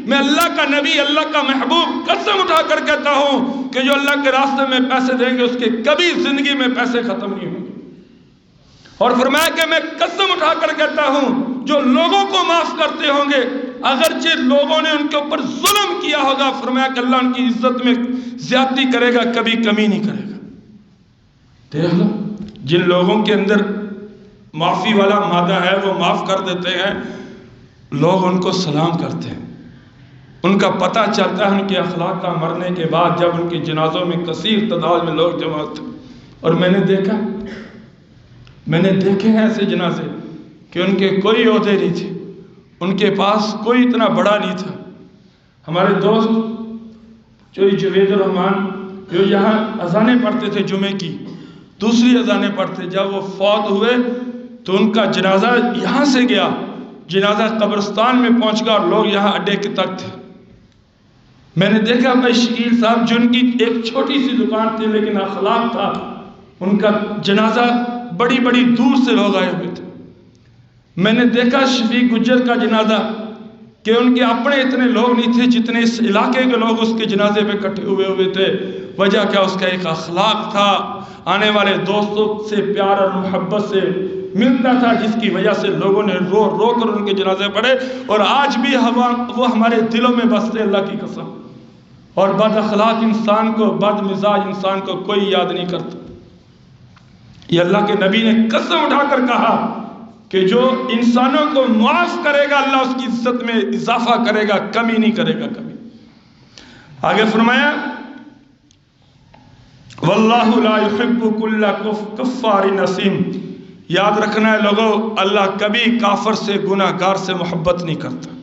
میں اللہ کا نبی، اللہ کا محبوب قسم اٹھا کر کہتا ہوں کہ جو اللہ کے راستے میں پیسے دیں گے اس کے کبھی زندگی میں پیسے ختم نہیں ہوں گے۔ اور فرمایا کہ میں قسم اٹھا کر کہتا ہوں جو لوگوں کو معاف کرتے ہوں گے اگرچہ لوگوں نے ان کے اوپر ظلم کیا ہوگا، فرمایا کہ اللہ ان کی عزت میں زیادتی کرے گا، کبھی کمی نہیں کرے گا۔ دیکھ لو جن لوگوں کے اندر معافی والا مادہ ہے وہ معاف کر دیتے ہیں، لوگ ان کو سلام کرتے ہیں، ان کا پتہ چلتا ہے ان کے اخلاق کا مرنے کے بعد جب ان کے جنازوں میں کثیر تعداد میں لوگ جمع ہوتے ہیں۔ اور میں نے دیکھے ہیں ایسے جنازے کہ ان کے کوئی عہدے نہیں تھے، ان کے پاس کوئی اتنا بڑا نہیں تھا۔ ہمارے دوست جو جوید الرحمان جو یہاں اذانیں پڑھتے تھے جمعے کی، دوسری اذانیں پڑھتے، جب وہ فوت ہوئے تو ان کا جنازہ یہاں سے گیا، جنازہ قبرستان میں پہنچ گیا اور لوگ یہاں اڈے کے تک تھے۔ میں نے دیکھا بھائی شکیل صاحب جن کی ایک چھوٹی سی دکان تھی لیکن اخلاق تھا، ان کا جنازہ بڑی بڑی دور سے لوگ آئے ہوئے تھے۔ میں نے دیکھا شفیق گجر کا جنازہ کہ ان کے اپنے اتنے لوگ نہیں تھے جتنے اس علاقے کے لوگ اس کے جنازے پہ اکٹھے ہوئے تھے۔ وجہ کیا؟ اس کا ایک اخلاق تھا، آنے والے دوستوں سے پیار اور محبت سے ملتا تھا، جس کی وجہ سے لوگوں نے رو رو کر ان کے جنازے پڑھے، اور آج بھی وہ ہمارے دلوں میں بستے، اللہ کی قسم۔ اور بد اخلاق انسان کو، بد مزاج انسان کو کوئی یاد نہیں کرتا۔ یہ اللہ کے نبی نے قسم اٹھا کر کہا کہ جو انسانوں کو معاف کرے گا اللہ اس کی عزت میں اضافہ کرے گا، کمی نہیں کرے گا کبھی۔ آگے فرمایا واللہ لا يحب كل کفار نسیم۔ یاد رکھنا ہے لوگوں، اللہ کبھی کافر سے، گناہ گار سے محبت نہیں کرتا۔